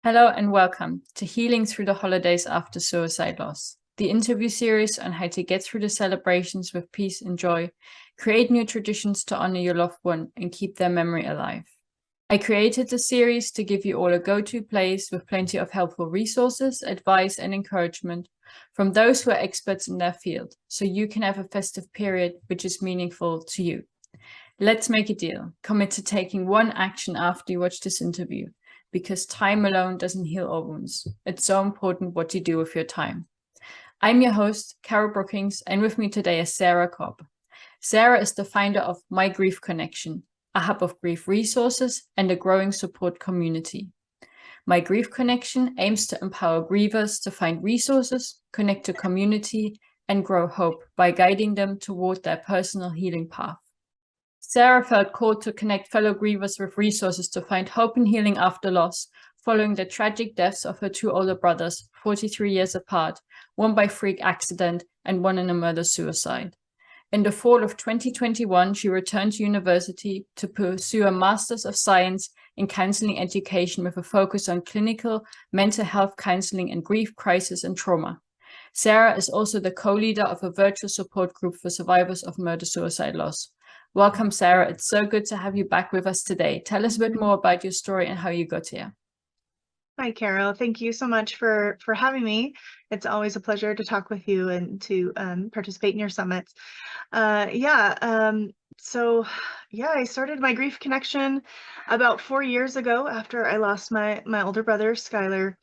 Hello and welcome to Healing Through the Holidays After Suicide Loss, the interview series on how to get through the celebrations with peace and joy, create new traditions to honor your loved one, and keep their memory alive. I created the series to give you all a go-to place with plenty of helpful resources, advice, and encouragement from those who are experts in their field, so you can have a festive period which is meaningful to you. Let's make a deal. Commit to taking one action after you watch this interview, because time alone doesn't heal all wounds. It's so important what you do with your time. I'm your host, Caro Brookings, and with me today is Sara Cobb. Sara is the founder of My Grief Connection, a hub of grief resources and a growing support community. My Grief Connection aims to empower grievers to find resources, connect to community, and grow hope by guiding them toward their personal healing path. Sara felt called to connect fellow grievers with resources to find hope and healing after loss, following the tragic deaths of her two older brothers, 43 years apart, one by freak accident and one in a murder-suicide. In the fall of 2021, she returned to university to pursue a Master's of Science in Counseling Education with a focus on clinical mental health counseling and grief, crisis, and trauma. Sara is also the co-leader of a virtual support group for survivors of murder-suicide loss. Welcome, Sara. It's so good to have you back with us today. Tell us a bit more about your story and how you got here. Hi, Carol. Thank you so much for having me. It's always a pleasure to talk with you and to participate in your summits. I started My Grief Connection about 4 years ago after I lost my older brother, Skylar.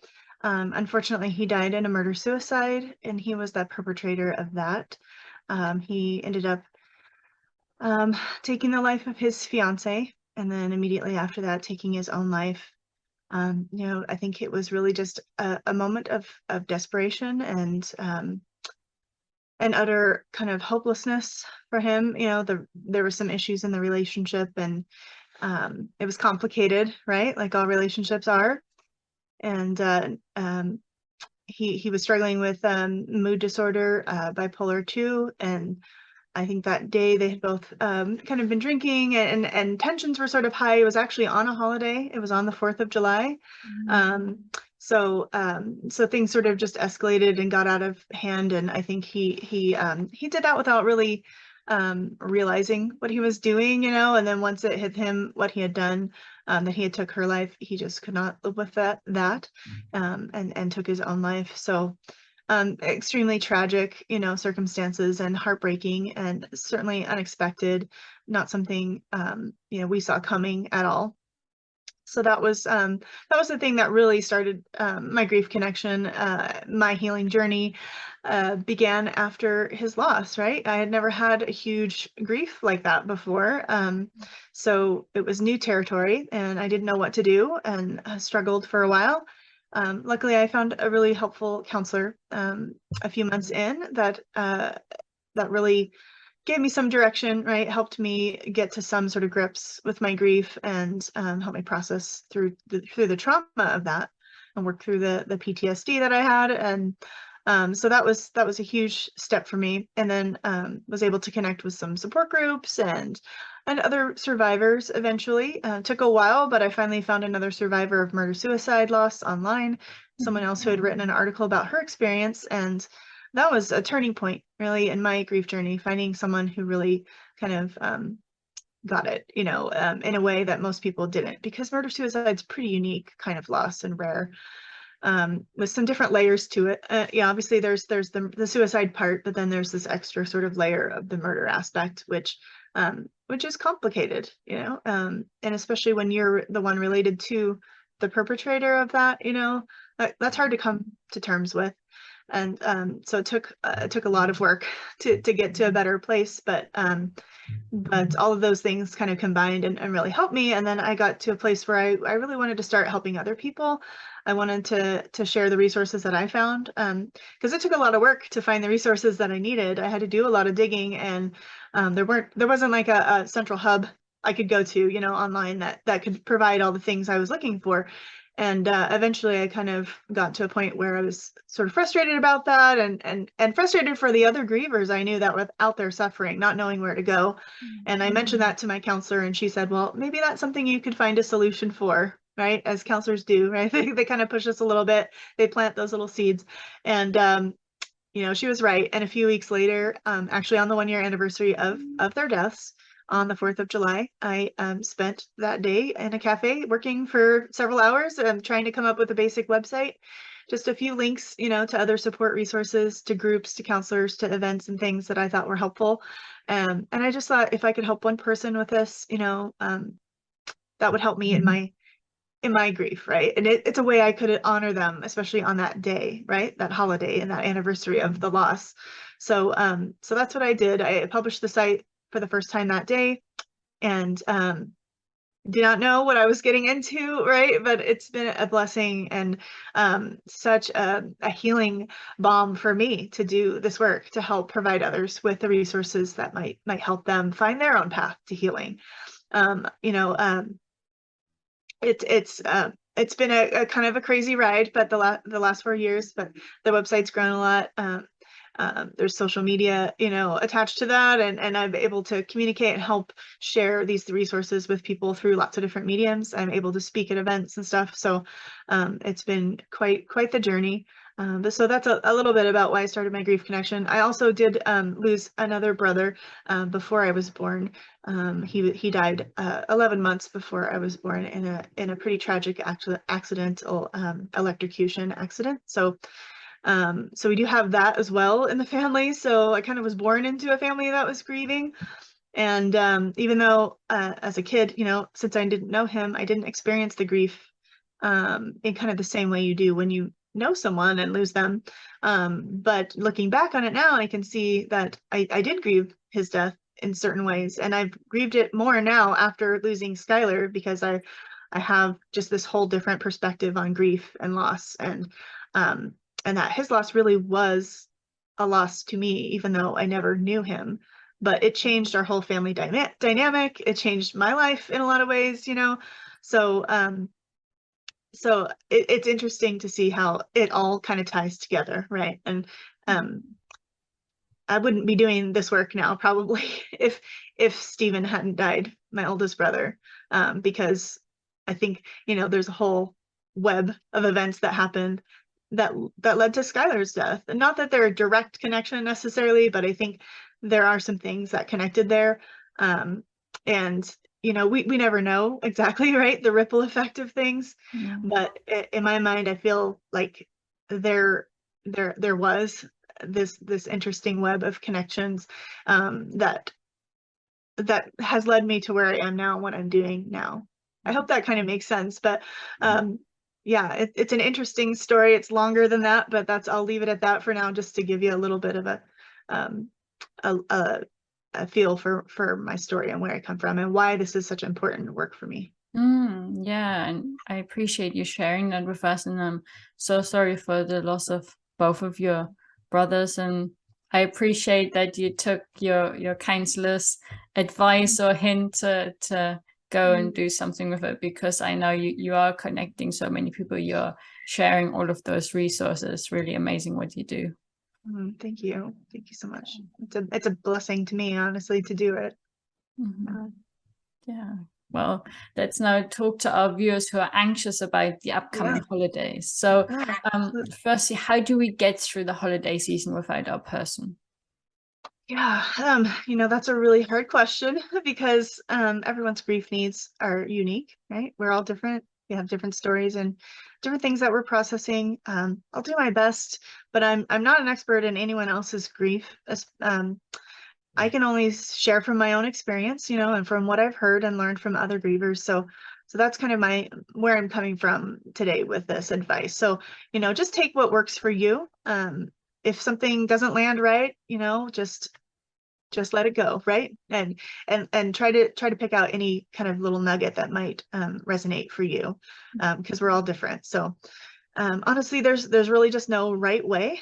Unfortunately, he died in a murder-suicide, and he was the perpetrator of that. He ended up taking the life of his fiance, and then immediately after that, taking his own life. I think it was really just a moment of desperation and utter kind of hopelessness for him. There were some issues in the relationship, and it was complicated, right? Like all relationships are. And he was struggling with mood disorder, bipolar 2, and I think that day they had both kind of been drinking, and tensions were sort of high. It was actually on a holiday. It was on the 4th of July. So things sort of just escalated and got out of hand. And I think he did that without really realizing what he was doing, and then once it hit him what he had done, that he had took her life, he just could not live with that and took his own life. So extremely tragic, circumstances, and heartbreaking, and certainly unexpected, not something, we saw coming at all. So that was the thing that really started My Grief Connection. My healing journey began after his loss, right? I had never had a huge grief like that before. So it was new territory, and I didn't know what to do, and struggled for a while. Luckily, I found a really helpful counselor a few months in that really gave me some direction, right? Helped me get to some sort of grips with my grief, and helped me process through the trauma of that, and work through the PTSD that I had. And so that was a huge step for me. And then was able to connect with some support groups and other survivors eventually. Took a while, but I finally found another survivor of murder-suicide loss online, someone else who had written an article about her experience. And that was a turning point, really, in my grief journey, finding someone who really kind of got it, in a way that most people didn't, because murder-suicide is pretty unique kind of loss and rare. With some different layers to it. Obviously there's the suicide part, but then there's this extra sort of layer of the murder aspect, which is complicated, and especially when you're the one related to the perpetrator of that, that's hard to come to terms with. And so it took a lot of work to get to a better place, but all of those things kind of combined and really helped me. And then I got to a place where I really wanted to start helping other people. I wanted to share the resources that I found, because it took a lot of work to find the resources that I needed. I had to do a lot of digging, and there wasn't like a central hub I could go to, online that could provide all the things I was looking for. And eventually I kind of got to a point where I was sort of frustrated about that, and frustrated for the other grievers I knew that were out there suffering, not knowing where to go. And I mentioned that to my counselor, and she said, well, maybe that's something you could find a solution for, right? As counselors do, right? They kind of push us a little bit. They plant those little seeds. And you know, she was right. And a few weeks later, actually on the 1-year anniversary of their deaths on the 4th of July, I spent that day in a cafe working for several hours, trying to come up with a basic website, just a few links, you know, to other support resources, to groups, to counselors, to events and things that I thought were helpful. And I just thought if I could help one person with this, you know, that would help me in my grief, right? And it's a way I could honor them, especially on that day, right? That holiday and that anniversary of the loss. So so that's what I did. I published the site for the first time that day, and did not know what I was getting into, right? But it's been a blessing and such a healing balm for me to do this work, to help provide others with the resources that might help them find their own path to healing. You know, it's been a kind of a crazy ride, but the last 4 years, but the website's grown a lot. There's social media, you know, attached to that, and I'm able to communicate and help share these resources with people through lots of different mediums. I'm able to speak at events and stuff, so it's been quite the journey. But so that's a little bit about why I started my grief connection. I also did lose another brother before I was born. He died 11 months before I was born in a pretty tragic accidental electrocution accident. So so we do have that as well in the family. So I kind of was born into a family that was grieving. And even though as a kid, you know, since I didn't know him, I didn't experience the grief in kind of the same way you do when you know someone and lose them. But looking back on it now, I can see that I did grieve his death in certain ways. And I've grieved it more now after losing Skylar, because I have just this whole different perspective on grief and loss, and that his loss really was a loss to me, even though I never knew him. But it changed our whole family dynamic. It changed my life in a lot of ways, you know. So so it's interesting to see how it all kind of ties together, right? And I wouldn't be doing this work now probably if Stephen hadn't died, my oldest brother, because I think, you know, there's a whole web of events that happened that led to Skylar's death. And not that they're a direct connection necessarily, but I think there are some things that connected there. And you know, we never know exactly, right, the ripple effect of things. But in my mind, I feel like there was this interesting web of connections that has led me to where I am now and what I'm doing now. I hope that kind of makes sense. But yeah, it's an interesting story. It's longer than that, but I'll leave it at that for now, just to give you a little bit of a feel for my story and where I come from and why this is such important work for me. Yeah, and I appreciate you sharing that with us, and I'm so sorry for the loss of both of your brothers, and I appreciate that you took your counselor's advice or hint to go and do something with it, because I know you are connecting so many people. You're sharing all of those resources. Really amazing what you do. Thank you so much. It's a blessing to me, honestly, to do it. Yeah. Well, let's now talk to our viewers who are anxious about the upcoming holidays. So firstly, how do we get through the holiday season without our person? Yeah, you know, that's a really hard question because everyone's grief needs are unique, right? We're all different. We have different stories and different things that we're processing. I'll do my best, but I'm not an expert in anyone else's grief. I can only share from my own experience, you know, and from what I've heard and learned from other grievers. So that's kind of where I'm coming from today with this advice. So, you know, just take what works for you. If something doesn't land right, you know, just let it go, right? And try to pick out any kind of little nugget that might resonate for you, because we're all different. So honestly, there's really just no right way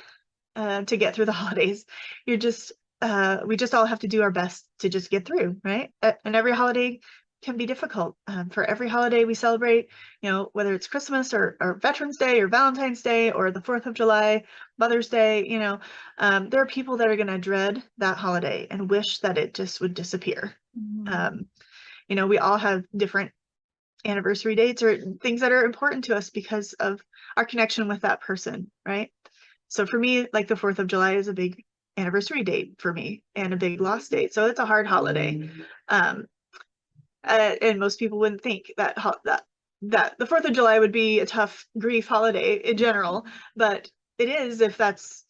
to get through the holidays. We just all have to do our best to just get through, right? And every holiday can be difficult. For every holiday we celebrate, you know, whether it's Christmas or Veterans Day or Valentine's Day or the 4th of July, Mother's Day, you know, there are people that are going to dread that holiday and wish that it just would disappear. You know, we all have different anniversary dates or things that are important to us because of our connection with that person, right? So for me, like the 4th of July is a big anniversary date for me and a big loss date. So it's a hard holiday. Um, and most people wouldn't think that the 4th of July would be a tough grief holiday in general, but it is if that's,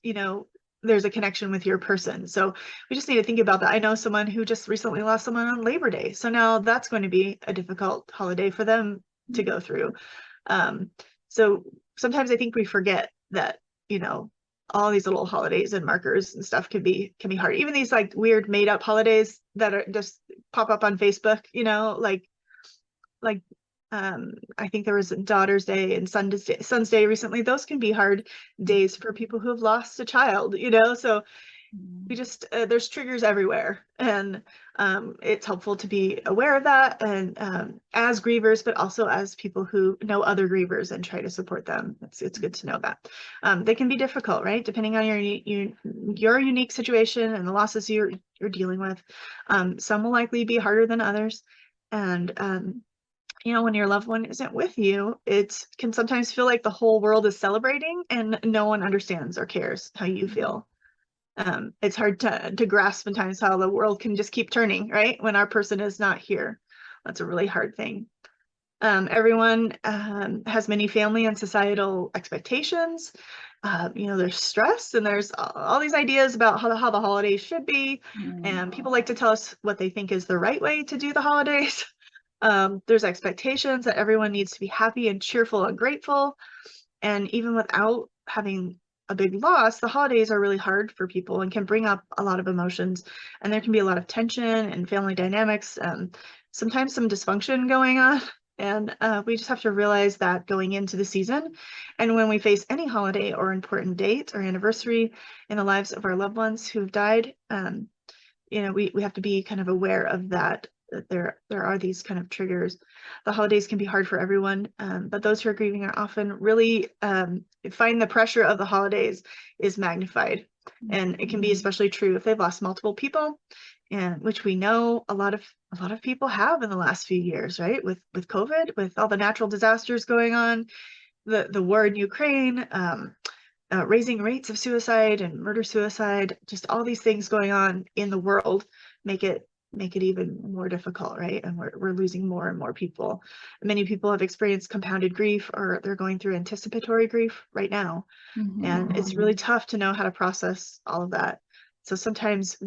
there's a connection with your person. So we just need to think about that. I know someone who just recently lost someone on Labor Day. So now that's going to be a difficult holiday for them to go through. So sometimes I think we forget that, all these little holidays and markers and stuff can be hard. Even these like weird made up holidays that are just pop up on Facebook, like I think there was Daughter's Day and Son's Day recently. Those can be hard days for people who have lost a child, so we just there's triggers everywhere, and it's helpful to be aware of that, and as grievers, but also as people who know other grievers and try to support them. It's good to know that they can be difficult, right? Depending on your unique situation and the losses you're dealing with. Some will likely be harder than others, and when your loved one isn't with you, it can sometimes feel like the whole world is celebrating and no one understands or cares how you feel. It's hard to grasp sometimes how the world can just keep turning, right? When our person is not here. That's a really hard thing. Everyone has many family and societal expectations. There's stress and there's all these ideas about how the holidays should be. And people like to tell us what they think is the right way to do the holidays. There's expectations that everyone needs to be happy and cheerful and grateful. And even without having a big loss, the holidays are really hard for people and can bring up a lot of emotions. And there can be a lot of tension and family dynamics, sometimes some dysfunction going on. And we just have to realize that going into the season. And when we face any holiday or important date or anniversary in the lives of our loved ones who've died, we have to be kind of aware of that there are these kind of triggers. The holidays can be hard for everyone, but those who are grieving are often really find the pressure of the holidays is magnified. And it can be especially true if they've lost multiple people, and which we know a lot of people have in the last few years, right? With COVID, with all the natural disasters going on, the war in Ukraine, raising rates of suicide and murder suicide, just all these things going on in the world make it even more difficult, right? And we're losing more and more people. Many people have experienced compounded grief, or they're going through anticipatory grief right now. And it's really tough to know how to process all of that. So sometimes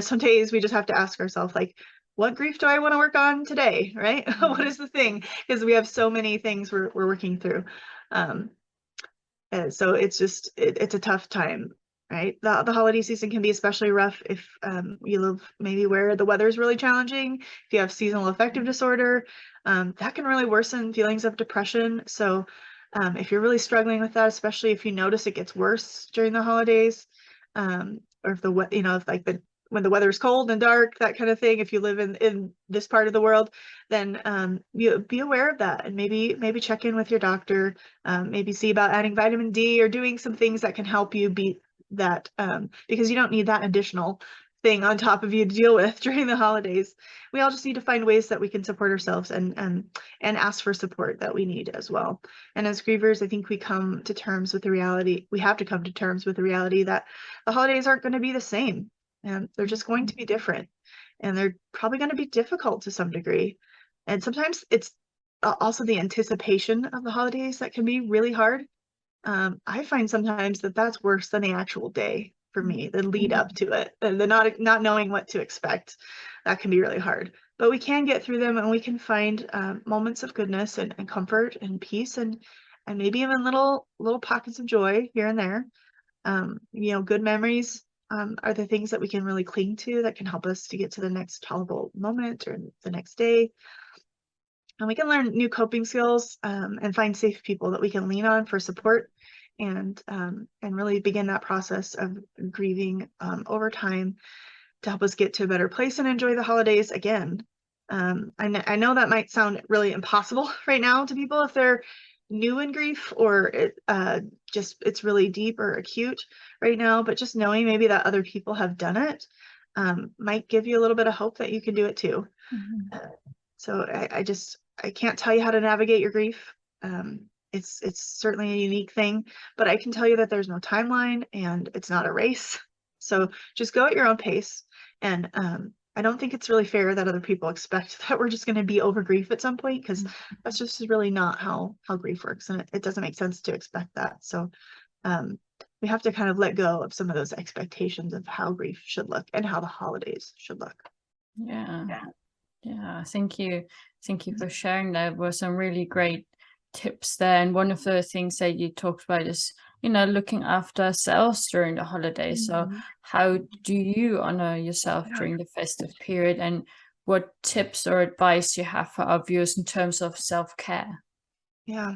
some days we just have to ask ourselves, like, what grief do I want to work on today, right? What is the thing? Because we have so many things we're working through. And so it's a tough time, right? The holiday season can be especially rough if you live maybe where the weather is really challenging. If you have seasonal affective disorder, that can really worsen feelings of depression. So if you're really struggling with that, especially if you notice it gets worse during the holidays, or if when the weather is cold and dark, that kind of thing, if you live in this part of the world, then you be aware of that, and maybe check in with your doctor, maybe see about adding vitamin D or doing some things that can help you beat that, because you don't need that additional thing on top of you to deal with during the holidays. We all just need to find ways that we can support ourselves and ask for support that we need as well. And as grievers, I think we have to come to terms with the reality that the holidays aren't going to be the same. And they're just going to be different, and they're probably going to be difficult to some degree. And sometimes it's also the anticipation of the holidays that can be really hard. I find sometimes that that's worse than the actual day for me, the lead up to it, and the not knowing what to expect. That can be really hard, but we can get through them, and we can find moments of goodness and comfort and peace, and maybe even little pockets of joy here and there. Good memories are the things that we can really cling to that can help us to get to the next tolerable moment or the next day. And we can learn new coping skills and find safe people that we can lean on for support, and really begin that process of grieving over time to help us get to a better place and enjoy the holidays again. I know that might sound really impossible right now to people if they're new in grief, or it's really deep or acute right now, but just knowing maybe that other people have done it might give you a little bit of hope that you can do it too. So I can't tell you how to navigate your grief. It's certainly a unique thing, but I can tell you that there's no timeline and it's not a race. So just go at your own pace. And I don't think it's really fair that other people expect that we're just going to be over grief at some point, because that's just really not how grief works, and it doesn't make sense to expect that. So we have to kind of let go of some of those expectations of how grief should look and how the holidays should look. Yeah, thank you for sharing. There were some really great tips there, and one of the things that you talked about is, you know, looking after ourselves during the holidays. So how do you honor yourself during the festive period, and what tips or advice you have for our viewers in terms of self-care? Yeah,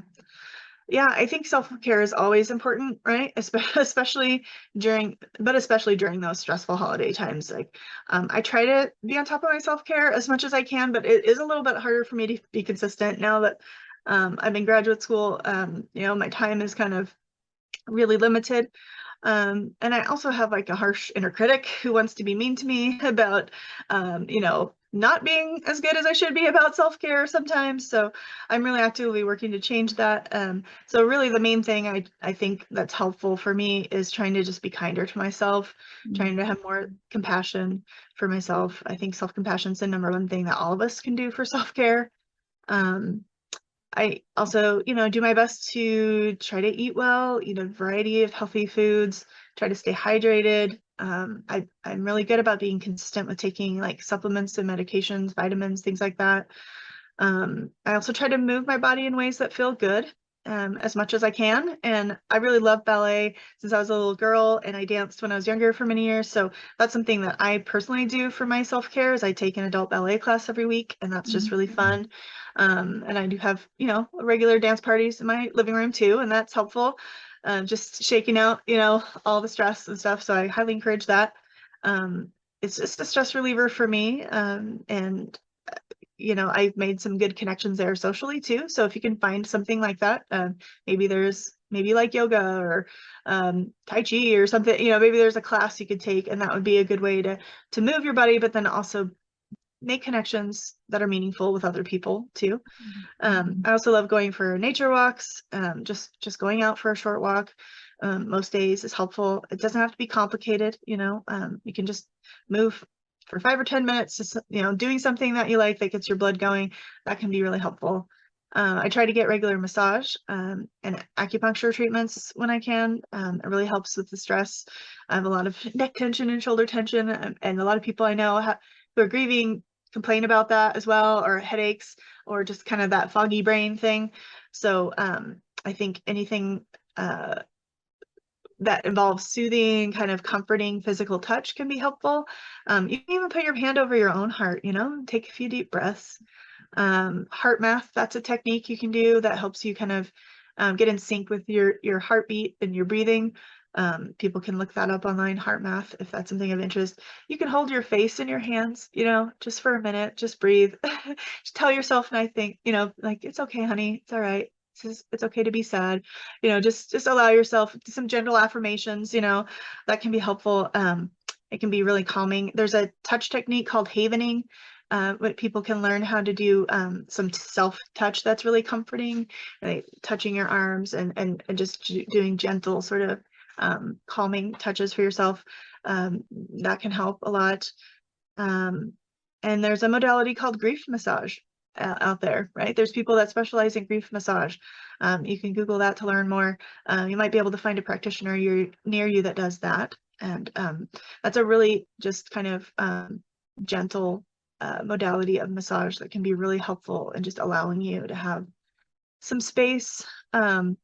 I think self-care is always important, right? Especially during those stressful holiday times. Like, I try to be on top of my self-care as much as I can, but it is a little bit harder for me to be consistent now that I'm in graduate school. You know, my time is kind of really limited. And I also have like a harsh inner critic who wants to be mean to me about, you know, not being as good as I should be about self-care sometimes. So I'm really actively working to change that. So really the main thing I think that's helpful for me is trying to just be kinder to myself, trying to have more compassion for myself. I think self-compassion is the number one thing that all of us can do for self-care. I also, you know, do my best to try to eat well, eat a variety of healthy foods, try to stay hydrated. I'm really good about being consistent with taking like supplements and medications, vitamins, things like that. I also try to move my body in ways that feel good, as much as I can. And I really love ballet since I was a little girl, and I danced when I was younger for many years. So that's something that I personally do for my self-care is I take an adult ballet class every week, and that's just really fun. And I do have, you know, regular dance parties in my living room too, and that's helpful. Just shaking out, you know, all the stress and stuff. So I highly encourage that. It's just a stress reliever for me. And you know, I've made some good connections there socially too. So if you can find something like that, maybe like yoga or Tai Chi or something, you know, maybe there's a class you could take, and that would be a good way to move your body, but then also make connections that are meaningful with other people too. I also love going for nature walks, just going out for a short walk. Most days is helpful. It doesn't have to be complicated, you know. You can just move for 5 or 10 minutes, just, you know, doing something that you like that gets your blood going. That can be really helpful. I try to get regular massage and acupuncture treatments when I can. It really helps with the stress. I have a lot of neck tension and shoulder tension, and a lot of people I know who are grieving complain about that as well, or headaches, or just kind of that foggy brain thing. So I think anything that involves soothing, kind of comforting physical touch can be helpful. You can even put your hand over your own heart, you know, take a few deep breaths. Heart math, that's a technique you can do that helps you kind of get in sync with your heartbeat and your breathing. People can look that up online, heart math, if that's something of interest. You can hold your face in your hands, you know, just for a minute, just breathe. Just tell yourself, and I think, you know, like, it's okay, honey, it's all right. It's okay to be sad, you know, just allow yourself some gentle affirmations, you know, that can be helpful. It can be really calming. There's a touch technique called havening, what people can learn how to do, some self-touch that's really comforting, like touching your arms and just doing gentle sort of calming touches for yourself. That can help a lot. And there's a modality called grief massage out there, right? There's people that specialize in grief massage. You can Google that to learn more. You might be able to find a practitioner near you that does that. And that's a really just kind of gentle modality of massage that can be really helpful in just allowing you to have some space and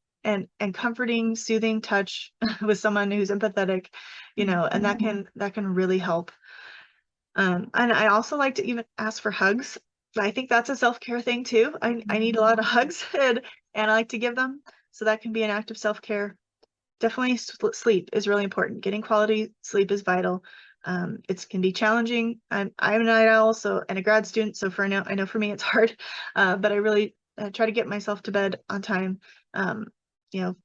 comforting, soothing touch with someone who's empathetic, you know, and that can really help. And I also like to even ask for hugs. I think that's a self-care thing too. I need a lot of hugs and I like to give them. So that can be an act of self-care. Definitely sleep is really important. Getting quality sleep is vital. It can be challenging. I'm a night owl, and a grad student, so I know for me it's hard, but I really try to get myself to bed on time. You know,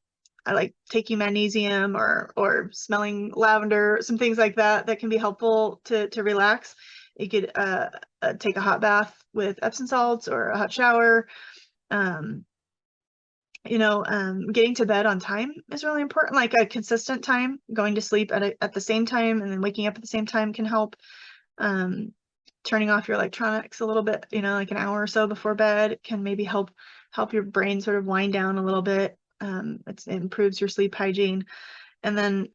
I like taking magnesium or smelling lavender, some things like that can be helpful to relax. You could take a hot bath with Epsom salts or a hot shower. Getting to bed on time is really important, like a consistent time. Going to sleep at the same time and then waking up at the same time can help. Turning off your electronics a little bit, like an hour or so before bed can maybe help your brain sort of wind down a little bit. It improves your sleep hygiene. And then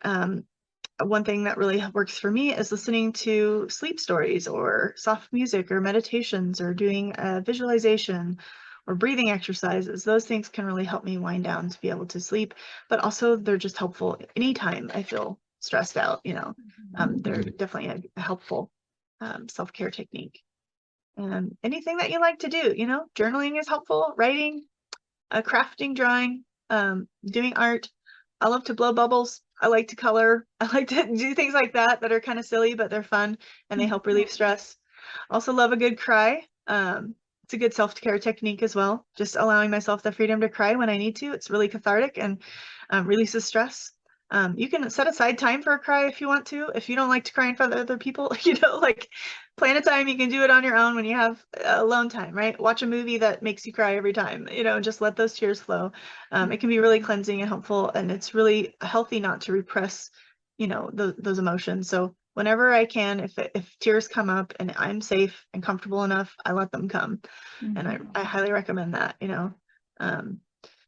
one thing that really works for me is listening to sleep stories or soft music or meditations or doing a visualization or breathing exercises. Those things can really help me wind down to be able to sleep, but also they're just helpful anytime I feel stressed out. They're definitely a helpful self-care technique. Anything that you like to do, journaling is helpful, writing, crafting, drawing, doing art. I love to blow bubbles. I like to color. I like to do things like that are kind of silly, but they're fun and they help relieve stress. Also love a good cry. It's a good self-care technique as well. Just allowing myself the freedom to cry when I need to. It's really cathartic and releases stress. You can set aside time for a cry if you want to. If you don't like to cry in front of other people, plan a time. You can do it on your own when you have alone time, right? Watch a movie that makes you cry every time, just let those tears flow. It can be really cleansing and helpful, and it's really healthy not to repress, those emotions. So whenever I can, if tears come up and I'm safe and comfortable enough, I let them come. And I highly recommend that,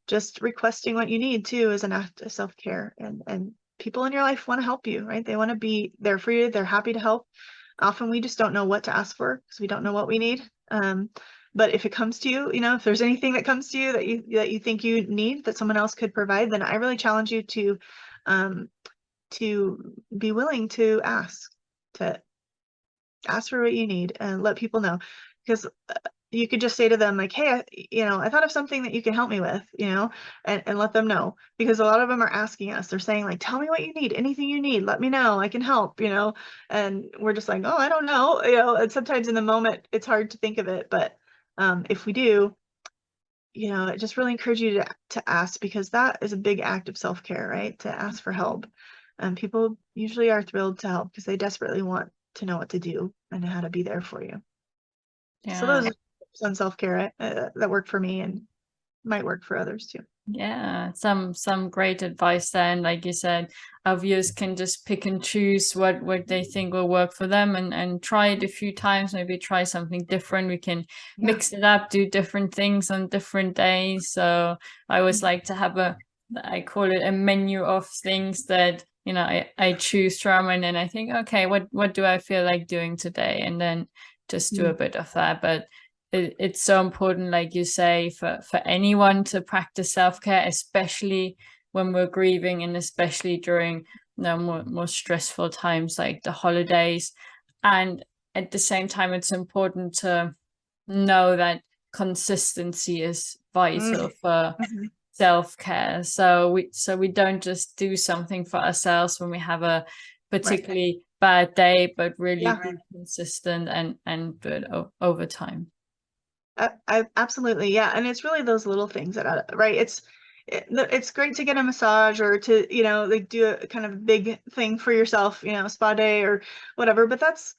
just requesting what you need too is an act of self-care, and people in your life want to help you, right? They want to be there for you. They're happy to help. Often we just don't know what to ask for because we don't know what we need. But if it comes to you, if there's anything that comes to you that you think you need that someone else could provide, then I really challenge you to be willing to ask for what you need and let people know, because you could just say to them like, hey, I thought of something that you can help me with, and let them know, because a lot of them are asking us. They're saying like, tell me what you need, anything you need, let me know, I can help, and we're just like, oh, I don't know, and sometimes in the moment it's hard to think of it, but if we do, I just really encourage you to ask, because that is a big act of self-care, right? To ask for help. And people usually are thrilled to help because they desperately want to know what to do and how to be there for you. So those are some self-care that work for me and might work for others too. Yeah, some great advice there. And like you said, our viewers can just pick and choose what they think will work for them, and try it a few times, maybe try something different. We can mix it up, do different things on different days. So I always like to have I call it a menu of things that, I choose from, and then I think, okay, what do I feel like doing today? And then just do a bit of that. But it's so important, like you say, for anyone to practice self-care, especially when we're grieving, and especially during more stressful times like the holidays. And at the same time, it's important to know that consistency is vital for self-care. So we don't just do something for ourselves when we have a particularly bad day, but really be consistent and do it over time. I absolutely, yeah. And it's really those little things that, right? It's great to get a massage or to, like do a kind of big thing for yourself, spa day or whatever, but that's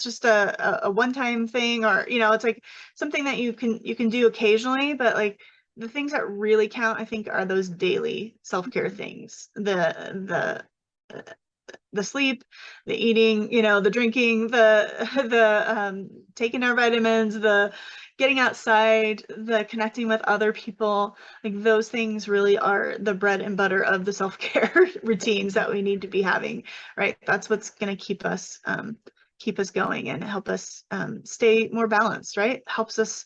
just a one-time thing, or, it's like something that you can do occasionally, but like the things that really count, I think, are those daily self-care things. The sleep, the eating, the drinking, the taking our vitamins, the getting outside, the connecting with other people. Like those things really are the bread and butter of the self-care routines that we need to be having, right? That's what's going to keep us going and help us stay more balanced, right? Helps us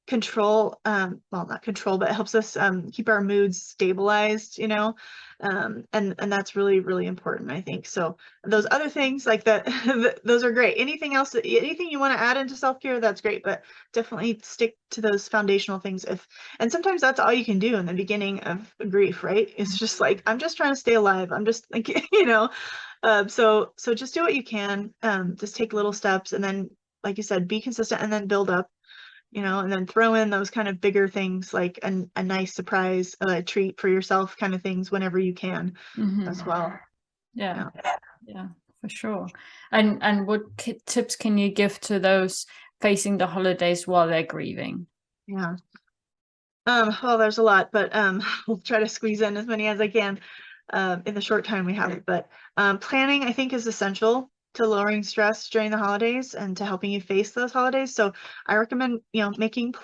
control, well, not control, but it helps us keep our moods stabilized, and that's really, really important, I think. So those other things like that, those are great. Anything else, anything you want to add into self-care, that's great, but definitely stick to those foundational things. And sometimes that's all you can do in the beginning of grief, right? It's just like, I'm just trying to stay alive. I'm just like, so just do what you can, just take little steps, and then, like you said, be consistent, and then build up, and then throw in those kind of bigger things like a nice surprise, a treat for yourself kind of things whenever you can as well. Yeah. for sure. And what tips can you give to those facing the holidays while they're grieving? Yeah. Well, there's a lot, but we'll try to squeeze in as many as I can in the short time we have. But planning, I think, is essential to lowering stress during the holidays and to helping you face those holidays. So I recommend, making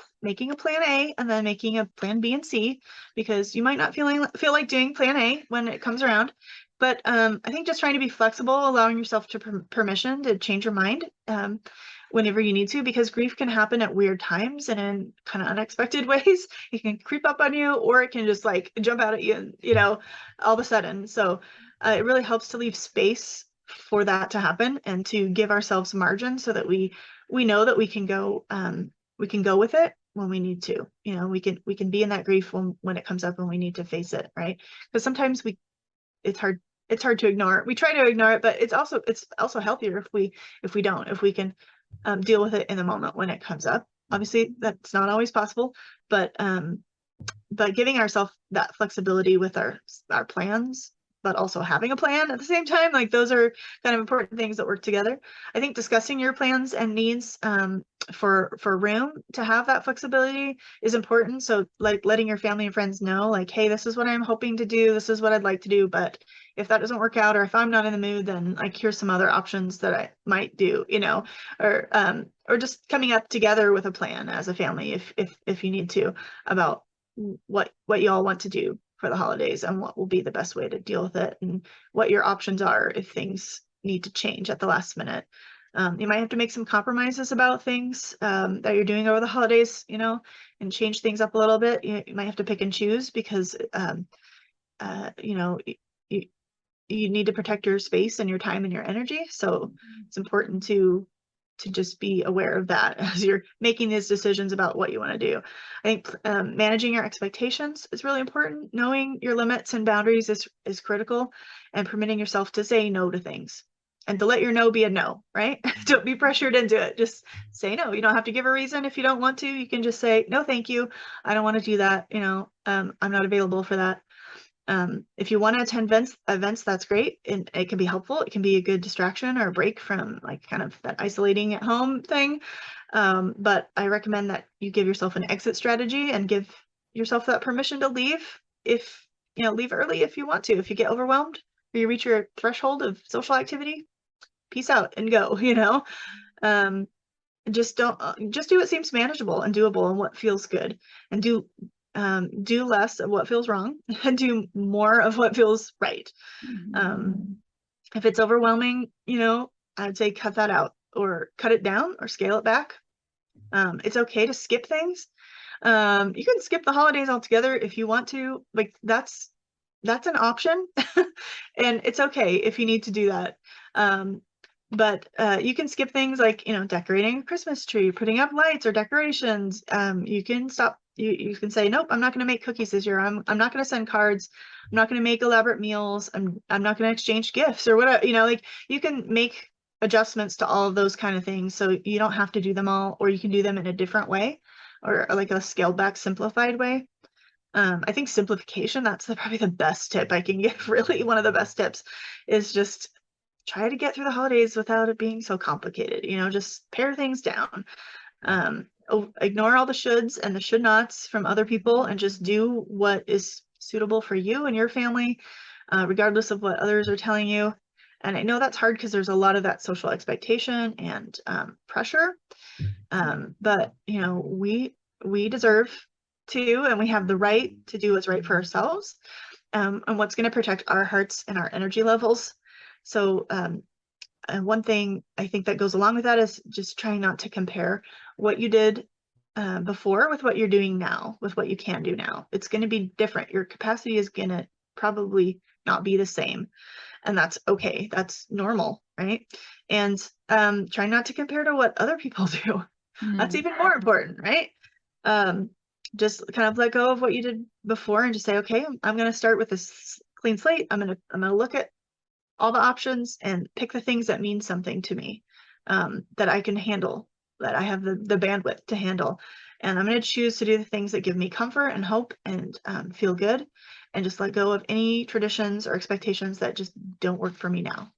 a plan A and then making a plan B and C, because you might not feel like doing plan A when it comes around. But I think just trying to be flexible, allowing yourself to permission to change your mind whenever you need to, because grief can happen at weird times and in kind of unexpected ways. It can creep up on you, or it can just like jump out at you, all of a sudden. So it really helps to leave space for that to happen and to give ourselves margin so that we know that we can go with it when we need to. We can be in that grief when it comes up and we need to face it, right? Because sometimes it's hard to ignore. We try to ignore it, but it's also healthier if we don't, if we can deal with it in the moment when it comes up. Obviously that's not always possible, but giving ourselves that flexibility with our plans, but also having a plan at the same time, like those are kind of important things that work together. I think discussing your plans and needs for room to have that flexibility is important. So like letting your family and friends know, like, hey, this is what I'm hoping to do, this is what I'd like to do, but if that doesn't work out, or if I'm not in the mood, then like here's some other options that I might do, or just coming up together with a plan as a family if you need to, about what you all want to do for the holidays and what will be the best way to deal with it, and what your options are if things need to change at the last minute. You might have to make some compromises about things that you're doing over the holidays, and change things up a little bit. You might have to pick and choose because, you need to protect your space and your time and your energy. So it's important to just be aware of that as you're making these decisions about what you want to do. I think managing your expectations is really important. Knowing your limits and boundaries is critical, and permitting yourself to say no to things and to let your no be a no, right? Don't be pressured into it. Just say no. You don't have to give a reason if you don't want to. You can just say, no, thank you. I don't want to do that. I'm not available for that. If you want to attend events, that's great. And it can be helpful. It can be a good distraction or a break from like kind of that isolating at home thing. But I recommend that you give yourself an exit strategy and give yourself that permission to leave leave early if you want to. If you get overwhelmed or you reach your threshold of social activity, peace out and go, just do what seems manageable and doable and what feels good, and do less of what feels wrong and do more of what feels right. If it's overwhelming, I'd say cut that out or cut it down or scale it back. It's okay to skip things. You can skip the holidays altogether if you want to. Like that's an option and it's okay if you need to do that. But you can skip things like, decorating a Christmas tree, putting up lights or decorations. You can stop. You can say, nope, I'm not going to make cookies this year. I'm not going to send cards. I'm not going to make elaborate meals. I'm not going to exchange gifts or whatever. Like you can make adjustments to all of those kind of things. So you don't have to do them all, or you can do them in a different way, or like a scaled back, simplified way. I think simplification, that's probably the best tip I can give. Really, one of the best tips is just try to get through the holidays without it being so complicated. Just pare things down. Ignore all the shoulds and the should nots from other people and just do what is suitable for you and your family, regardless of what others are telling you. And I know that's hard because there's a lot of that social expectation and pressure. But we deserve to, and we have the right to do what's right for ourselves, and what's going to protect our hearts and our energy levels. So and one thing I think that goes along with that is just trying not to compare what you did before with what you're doing now, with what you can do now. It's going to be different. Your capacity is going to probably not be the same. And that's okay. That's normal, right? And try not to compare to what other people do. That's even more important, right? Just kind of let go of what you did before and just say, okay, I'm going to start with this clean slate. I'm going to look at all the options and pick the things that mean something to me, that I can handle, that I have the bandwidth to handle. And I'm going to choose to do the things that give me comfort and hope and feel good, and just let go of any traditions or expectations that just don't work for me now.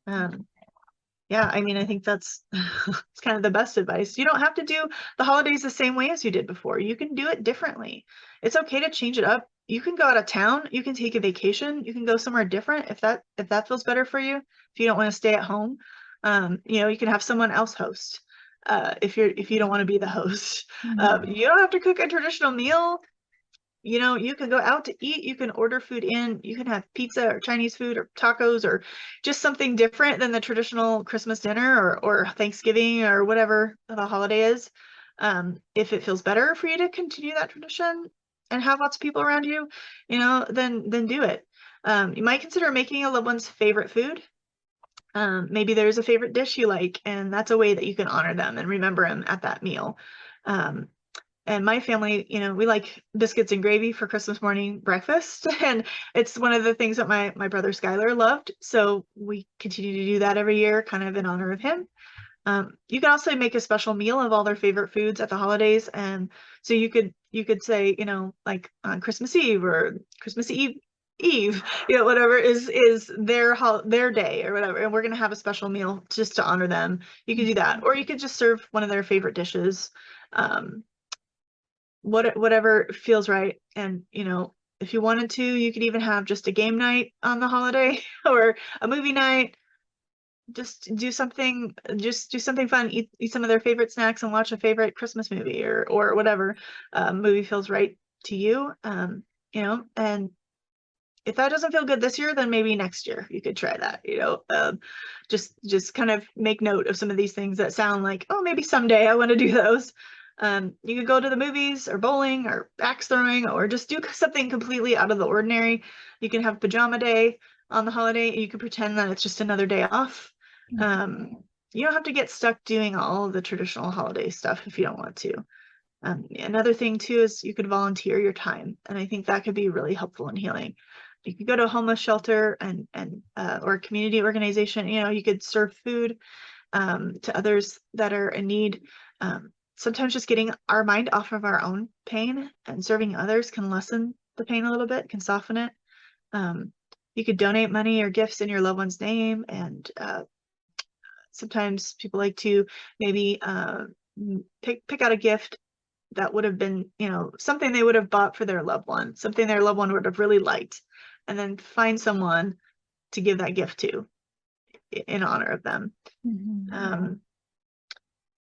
Yeah, I mean, I think that's it's kind of the best advice. You don't have to do the holidays the same way as you did before. You can do it differently. It's okay to change it up. You can go out of town, you can take a vacation, you can go somewhere different if that feels better for you. If you don't want to stay at home, you can have someone else host. If you don't want to be the host. You don't have to cook a traditional meal. You can go out to eat, you can order food in, you can have pizza or Chinese food or tacos or just something different than the traditional Christmas dinner or Thanksgiving or whatever the holiday is. If it feels better for you to continue that tradition and have lots of people around you, then do it. You might consider making a loved one's favorite food. Maybe there's a favorite dish you like, and that's a way that you can honor them and remember them at that meal. And my family, we like biscuits and gravy for Christmas morning breakfast. And it's one of the things that my brother Skylar loved. So we continue to do that every year, kind of in honor of him. You can also make a special meal of all their favorite foods at the holidays. And so you could say, like on Christmas Eve or Christmas Eve, whatever is their day or whatever. And we're going to have a special meal just to honor them. You could do that. Or you could just serve one of their favorite dishes. Whatever feels right. And if you wanted to, you could even have just a game night on the holiday or a movie night. Just do something fun, eat some of their favorite snacks and watch a favorite Christmas movie or whatever movie feels right to you. And if that doesn't feel good this year, then maybe next year you could try that. Just kind of make note of some of these things that sound like, oh, maybe someday I want to do those. You could go to the movies or bowling or axe throwing or just do something completely out of the ordinary. You can have pajama day on the holiday. You can pretend that it's just another day off. You don't have to get stuck doing all the traditional holiday stuff if you don't want to. Another thing too is you could volunteer your time, and I think that could be really helpful in healing. You could go to a homeless shelter and or a community organization. You could serve food to others that are in need. Sometimes just getting our mind off of our own pain and serving others can lessen the pain a little bit, can soften it. You could donate money or gifts in your loved one's name, and sometimes people like to maybe pick out a gift that would have been, something they would have bought for their loved one, something their loved one would have really liked, and then find someone to give that gift to in honor of them.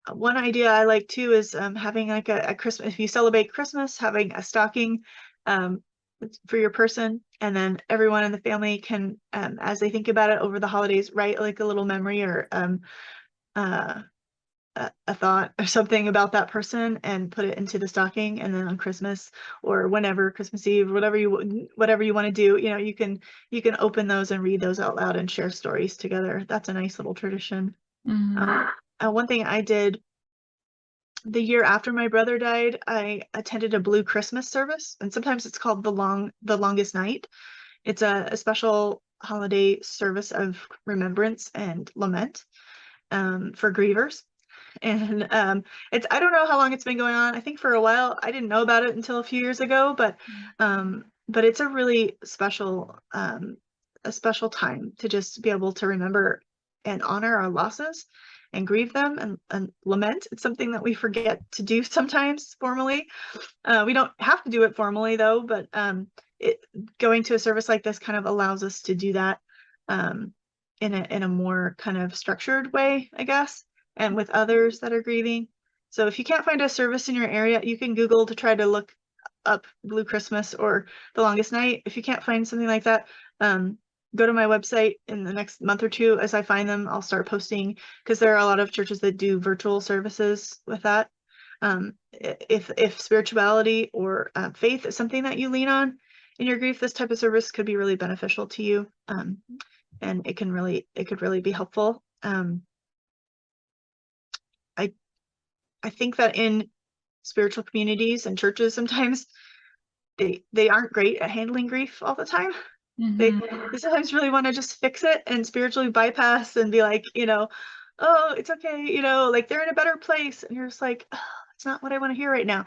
One idea I like too is having like a Christmas, if you celebrate Christmas, having a stocking for your person, and then everyone in the family can, as they think about it over the holidays, write like a little memory or a thought or something about that person and put it into the stocking. And then on Christmas or whenever, Christmas Eve, whatever you want to do, you can open those and read those out loud and share stories together. That's a nice little tradition. One thing I did the year after my brother died, I attended a Blue Christmas service, and sometimes it's called the Longest Night. It's a special holiday service of remembrance and lament for grievers. And I don't know how long it's been going on. I think for a while. I didn't know about it until a few years ago, but it's a really special time to just be able to remember and honor our losses and grieve them and lament. It's something that we forget to do sometimes formally. We don't have to do it formally though, but going to a service like this kind of allows us to do that in a more kind of structured way, I guess, and with others that are grieving. So if you can't find a service in your area, you can Google to try to look up Blue Christmas or The Longest Night. If you can't find something like that, go to my website in the next month or two. As I find them, I'll start posting, because there are a lot of churches that do virtual services with that. If spirituality or faith is something that you lean on in your grief, this type of service could be really beneficial to you, and it could really be helpful. I think that in spiritual communities and churches, sometimes they aren't great at handling grief all the time. They sometimes really want to just fix it and spiritually bypass and be like, oh, it's okay, like they're in a better place, and you're just like, oh, that's not what I want to hear right now,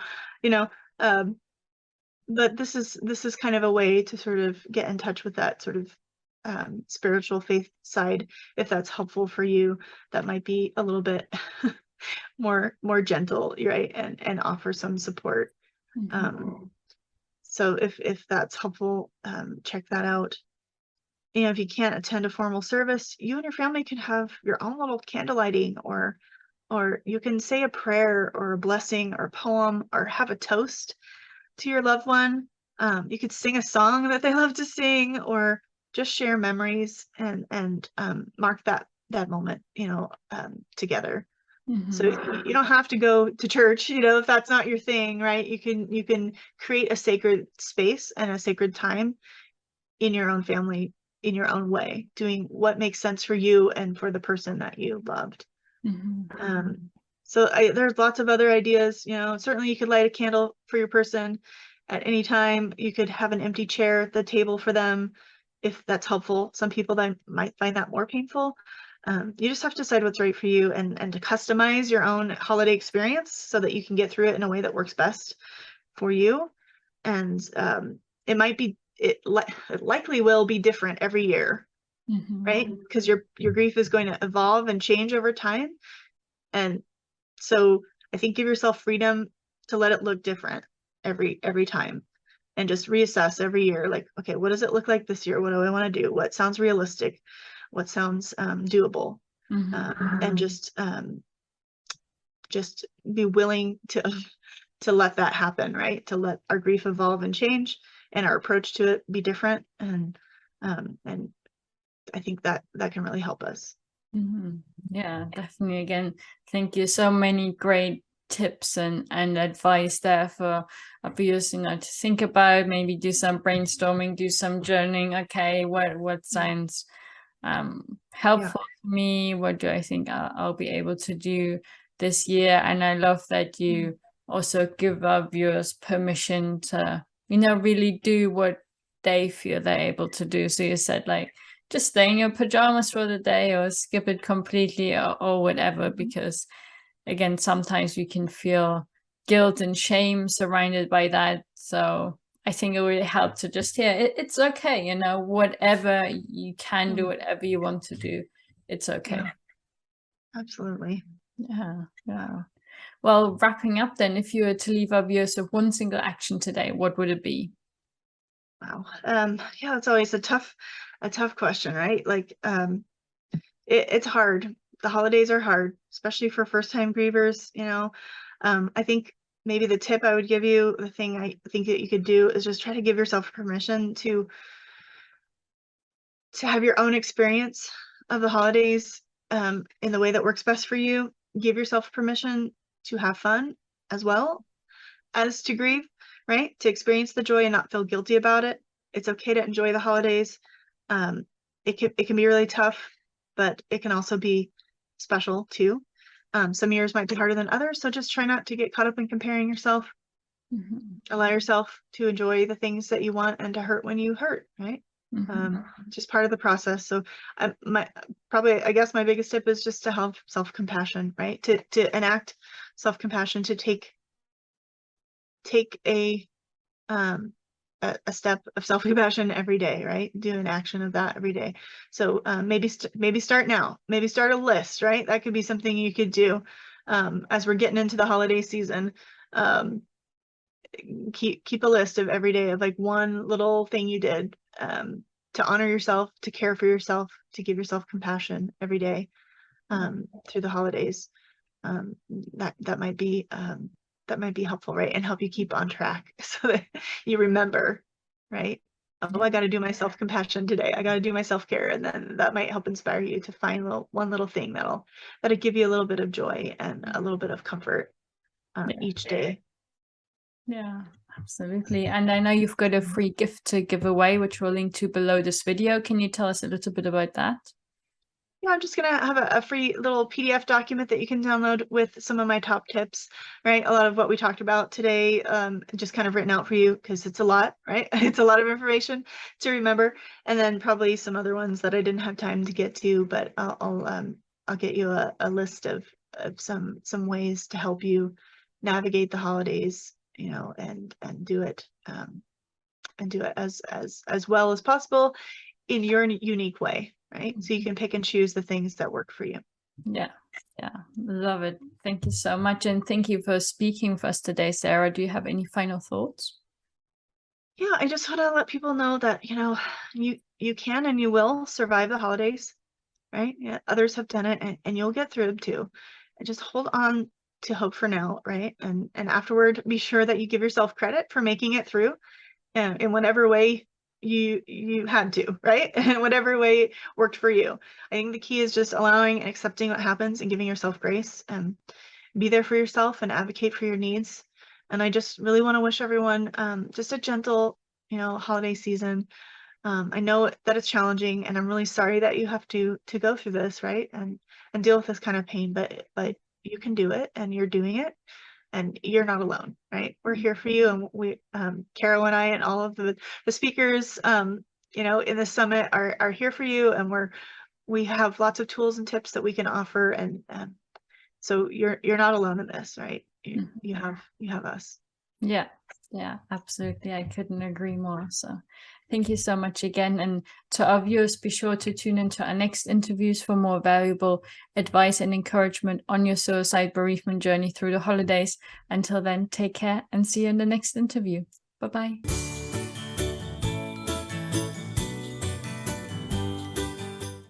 but this is kind of a way to sort of get in touch with that sort of spiritual faith side, if that's helpful for you, that might be a little bit more gentle, right? And offer some support. So if that's helpful, check that out. You know, if you can't attend a formal service, you and your family can have your own little candle lighting, or you can say a prayer or a blessing or a poem, or have a toast to your loved one. You could sing a song that they love to sing, or just share memories and mark that moment, you know, together. So you don't have to go to church, you know, if that's not your thing, right? You can create a sacred space and a sacred time in your own family, in your own way, doing what makes sense for you and for the person that you loved. So there's lots of other ideas, you know. Certainly you could light a candle for your person at any time. You could have an empty chair at the table for them, if that's helpful. Some people that might find that more painful. You just have to decide what's right for you, and to customize your own holiday experience so that you can get through it in a way that works best for you. And it might be, it likely will be different every year, right? Because your grief is going to evolve and change over time. And so I think give yourself freedom to let it look different every time, and just reassess every year. Like, okay, what does it look like this year? What do I want to do? What sounds realistic? What sounds doable? And just be willing to let that happen, right? To let our grief evolve and change, and our approach to it be different. And I think that can really help us. Yeah, definitely. Again, thank you. So many great tips and advice there for our viewers, you know, to think about. Maybe do some brainstorming, do some journaling. Okay, what sounds helpful to me? What do I think I'll be able to do this year? And I love that you also give our viewers permission to, you know, really do what they feel they're able to do. So you said, like, just stay in your pajamas for the day, or skip it completely, or whatever, because again, sometimes we can feel guilt and shame surrounded by that. So I think it really helped to just it's okay, you know, whatever you can do, whatever you want to do, it's okay. Absolutely. Yeah. Well, wrapping up then, if you were to leave our viewers with one single action today, what would it be? Wow. Yeah, it's always a tough question, right? Like, it's hard. The holidays are hard, especially for first-time grievers, you know. I think maybe the tip I would give you, the thing I think that you could do, is just try to give yourself permission to have your own experience of the holidays in the way that works best for you. Give yourself permission to have fun as well as to grieve, right? To experience the joy and not feel guilty about it. It's okay to enjoy the holidays. It can be really tough, but it can also be special too. Some years might be harder than others, so just try not to get caught up in comparing yourself. Allow yourself to enjoy the things that you want, and to hurt when you hurt, right? Just part of the process. So I guess my biggest tip is just to have self-compassion, right? To enact self-compassion, to take a step of self-compassion every day, right? Do an action of that every day. So maybe start now. Maybe start a list, right? That could be something you could do as we're getting into the holiday season. Keep a list of every day of like one little thing you did to honor yourself, to care for yourself, to give yourself compassion every day through the holidays. That might be helpful, right? And help you keep on track, so that you remember, right? Oh, I got to do my self-compassion today. I got to do my self-care. And then that might help inspire you to find one little thing that'll give you a little bit of joy and a little bit of comfort each day. Yeah, absolutely. And I know you've got a free gift to give away, which we'll link to below this video. Can you tell us a little bit about that? Yeah, I'm just going to have a free little PDF document that you can download with some of my top tips, right? A lot of what we talked about today, just kind of written out for you, because it's a lot, right? It's a lot of information to remember. And then probably some other ones that I didn't have time to get to, but I'll get you a list of some ways to help you navigate the holidays, you know, and do it as well as possible in your unique way, right? So you can pick and choose the things that work for you. Yeah, love it. Thank you so much, and thank you for speaking for us today, Sarah. Do you have any final thoughts? Yeah, I just want to let people know that, you can and you will survive the holidays, right? Yeah, others have done it, and you'll get through them too. And just hold on to hope for now, right? And afterward, be sure that you give yourself credit for making it through, in whatever way you had to, right? In whatever way worked for you. I think the key is just allowing and accepting what happens and giving yourself grace, and be there for yourself and advocate for your needs. And I just really want to wish everyone just a gentle, holiday season. I know that it's challenging, and I'm really sorry that you have to go through this, right? And deal with this kind of pain, but you can do it, and you're doing it, and you're not alone, right? We're here for you, and we, Caro and I, and all of the speakers, in the summit are here for you, and we have lots of tools and tips that we can offer, and so you're not alone in this, right? You have us. Yeah, absolutely. I couldn't agree more. So thank you so much again. And to our viewers, be sure to tune into our next interviews for more valuable advice and encouragement on your suicide bereavement journey through the holidays. Until then, take care and see you in the next interview. Bye-bye.